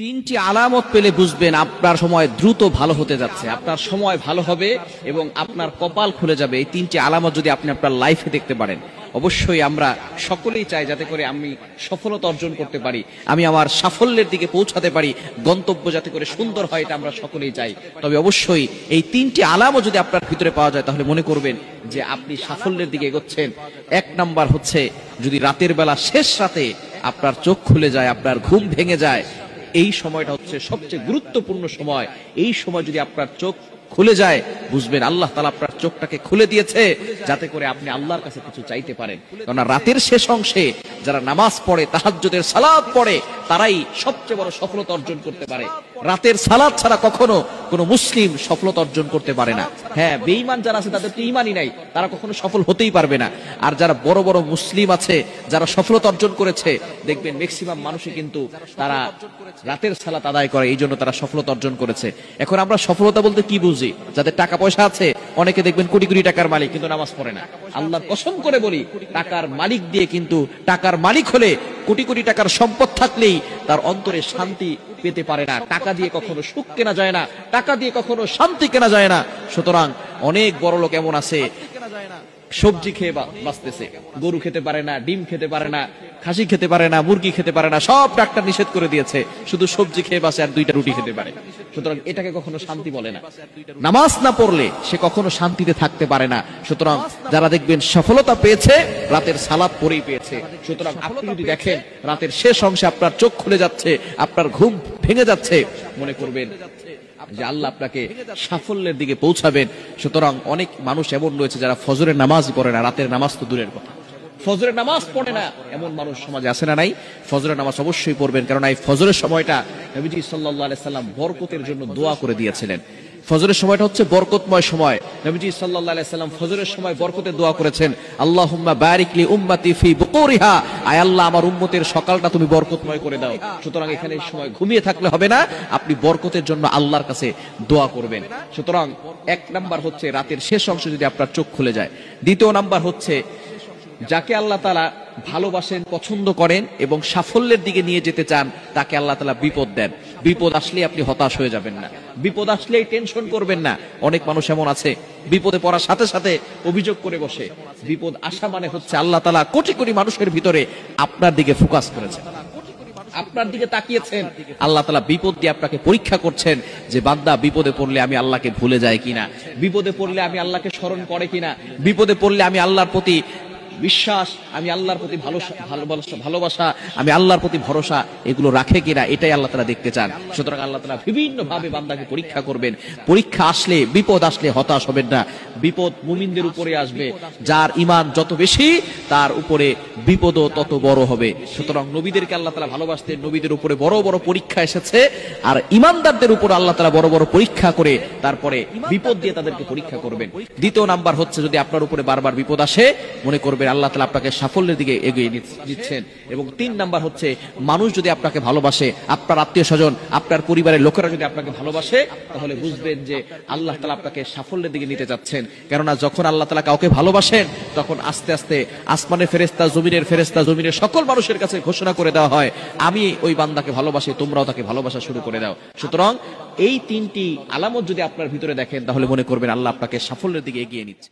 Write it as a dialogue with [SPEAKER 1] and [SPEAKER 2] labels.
[SPEAKER 1] তিনটি আলামত পেলে বুঝবেন আপনার সময় দ্রুত ভালো হতে যাচ্ছে, আপনার সময় ভালো হবে এবং আপনার কপাল খুলে যাবে। এই তিনটি আলামত যদি আপনি আপনার লাইফে দেখতে পারেন, অবশ্যই আমরা সকলেই চাই যাতে করে আমি সফলতা অর্জন করতে পারি, আমি আমার সাফল্যের দিকে পৌঁছাতে পারি, গন্তব্য যাতে করে সুন্দর হয়, এটা আমরা সকলেই চাই। তবে অবশ্যই এই তিনটি আলামত যদি আপনার ভিতরে পাওয়া যায় তাহলে মনে করবেন যে আপনি সাফল্যের দিকে এগোচ্ছেন। এক নাম্বার হচ্ছে, যদি রাতের বেলা শেষ রাতে আপনার চোখ খুলে যায়, আপনার ঘুম ভেঙে যায়, এই সময়টা হচ্ছে সবচেয়ে গুরুত্বপূর্ণ সময়। এই সময় যদি আপনার চোখ খুলে যায়, বুঝবেন আল্লাহ তাআলা আপনার চোখটাকে খুলে দিয়েছে যাতে করে আপনি আল্লাহর কাছে কিছু চাইতে পারেন। কারণ রাতের শেষ অংশে যারা নামাজ পড়ে, তাহাজ্জুদের সালাত পড়ে, তারাই সবচেয়ে বড় সফলতা অর্জন করতে পারে। রাতের সালাত ছাড়া কখনো কোনো মুসলিম সফলতা অর্জন করতে পারে না। হ্যাঁ, বেঈমান যারা আছে তাদের তো ঈমানই নাই, তারা কখনো সফল হতেই পারবে না। আর যারা বড় বড় মুসলিম আছে, যারা সফলতা অর্জন করেছে, দেখবেন ম্যাক্সিমাম মানুষই কিন্তু তারা রাতের সালাত আদায় করে, এই জন্য তারা সফলতা অর্জন করেছে। এখন আমরা সফলতা বলতে কি বুঝি? যাদের টাকা পয়সা আছে, অনেকে দেখবেন কোটি কোটি টাকার মালিক কিন্তু নামাজ পড়ে না। আল্লাহর কসম করে বলি, টাকার মালিক দিয়ে কিন্তু টাকার মালিক হলে, কোটি কোটি টাকার সম্পদ থাকলেই তার অন্তরে শান্তি পেতে পারে না। টাকা দিয়ে কখনো সুখ কেনা যায় না, টাকা দিয়ে কখনো শান্তি কেনা যায় না। সুতরাং অনেক বড় লোক এমন আছে, সবজি খেয়ে বাঁচতেছে, গরু খেতে পারে না, ডিম খেতে পারে না, খাসি খেতে পারে না, মুরগি খেতে পারে না, সব ডাক্তার নিষেধ করে দিয়েছে, শুধু সবজি খেয়ে বাঁচে আর 2টা রুটি খেতে পারে। সুতরাং এটাকে কখনো শান্তি বলে না। নামাজ না পড়লে সে কখনো শান্তিতে থাকতে পারে না। সুতরাং যারা দেখবেন সফলতা পেয়েছে, রাতের সালাত পড়েই পেয়েছে। সুতরাং আপনি যদি দেখেন রাতের শেষ অংশে আপনার চোখ খুলে যাচ্ছে, আপনার ঘুম ভেঙে যাচ্ছে, মনে করবেন যে আল্লাহ আপনাকে সাফল্যের দিকে পৌঁছাবেন। সুতরাং অনেক মানুষ এমন রয়েছে যারা ফজরের নামাজই পড়ে না, রাতের নামাজ তো দূরের কথা, ফজরের নামাজ পড়ে না, এমন মানুষ সমাজে আছে না নাই? ফজরের নামাজ অবশ্যই পড়বেন, কারণ এই ফজরের সময়টা নবীজি সাল্লাল্লাহু আলাইহি সাল্লাম বরকতের জন্য দোয়া করে দিয়েছিলেন। ফজরের সময়টা হচ্ছে বরকতময় সময়। নবীজি সাল্লাল্লাহু আলাইহি সাল্লাম ফজরের সময় বরকতের দোয়া করেছেন, আল্লাহুম্মা বারিক লি উম্মতি ফি বুকুরিহা, আয় আল্লাহ আমার উম্মতের সকালটা তুমি বরকতময় করে দাও। সুতরাং এখানে এই সময় ঘুমিয়ে থাকলে হবে না, আপনি বরকতের জন্য আল্লাহর কাছে দোয়া করবেন। সুতরাং এক নাম্বার হচ্ছে রাতের শেষ অংশে যদি আপনার চোখ খুলে যায়। দ্বিতীয় নাম্বার হচ্ছে, যাকে আল্লাহ তাআলা ভালোবাসেন, পছন্দ করেন এবং সাফল্যের দিকে নিয়ে যেতে চান, তাকে আল্লাহ তাআলা বিপদ দেন। বিপদ আসলে আপনি হতাশ হয়ে যাবেন না, বিপদ আসলেই টেনশন করবেন না। অনেক মানুষ এমন আছে, বিপদে পড়ার সাথে সাথে অভিযোগ করে বসে। বিপদ আসা মানে হচ্ছে আল্লাহ তাআলা কোটি কোটি মানুষের ভিতরে আপনার দিকে ফোকাস করেছেন, আপনার দিকে তাকিয়েছেন। আল্লাহ তাআলা বিপদ দিয়ে আপনাকে পরীক্ষা করছেন যে বান্দা বিপদে পড়লে আমি আল্লাহকে ভুলে যাই কিনা, বিপদে পড়লে আমি আল্লাহকে স্মরণ করে কিনা, বিপদে পড়লে আমি আল্লাহর প্রতি বিশ্বাস, আমি আল্লাহর প্রতি ভালোবাসা, আমি আল্লাহর প্রতি ভরসা, এগুলো রাখে কিনা, এটাই আল্লাহ তাআলা দেখতে চান। সুতরাং আল্লাহ তাআলা বিভিন্ন ভাবে বান্দাকে পরীক্ষা করবেন। পরীক্ষা আসলে, বিপদ আসলে হতাশ হবেন না। বিপদ মুমিনদের উপরে আসবে, যার ঈমান যত বেশি তার উপরে বিপদও তত বড় হবে। সুতরাং নবীদেরকে আল্লাহ তাআলা ভালোবাসতেন, নবীদের উপরে বড় বড় পরীক্ষা এসেছে, আর ঈমানদারদের উপর আল্লাহ তাআলা বড় বড় পরীক্ষা করে তারপরে বিপদ দিয়ে তাদেরকে পরীক্ষা করবেন। দ্বিতীয় নাম্বার হচ্ছে, যদি আপনার উপরে বারবার বিপদ আসে, মনে করবেন আল্লাহ তাআলা আপনাকে সাফল্যের দিকে এগিয়ে দিচ্ছেন। এবং 3 নাম্বার হচ্ছে, মানুষ যদি আপনাকে ভালোবাসে, আপনার আত্মীয় স্বজন, আপনার পরিবারের লোকেরা যদি আপনাকে ভালোবাসে, তাহলে বুঝবেন যে আল্লাহ তাআলা আপনাকে সাফল্যের দিকে নিতে যাচ্ছেন। কেননা যখন আল্লাহ তাআলা কাউকে ভালোবাসেন, তখন আস্তে আস্তে আসমানের ফেরেশতা, জমিনের ফেরেশতা, জমিনের সকল মানুষের কাছে ঘোষণা করে দেওয়া হয়, আমি ওই বান্দাকে ভালোবাসি, তোমরাও তাকে ভালোবাসা শুরু করে দাও। সুতরাং এই 3টি আলামত যদি আপনার ভিতরে দেখেন, তাহলে মনে করবেন আল্লাহ আপনাকে সাফল্যের দিকে এগিয়ে নিচ্ছে।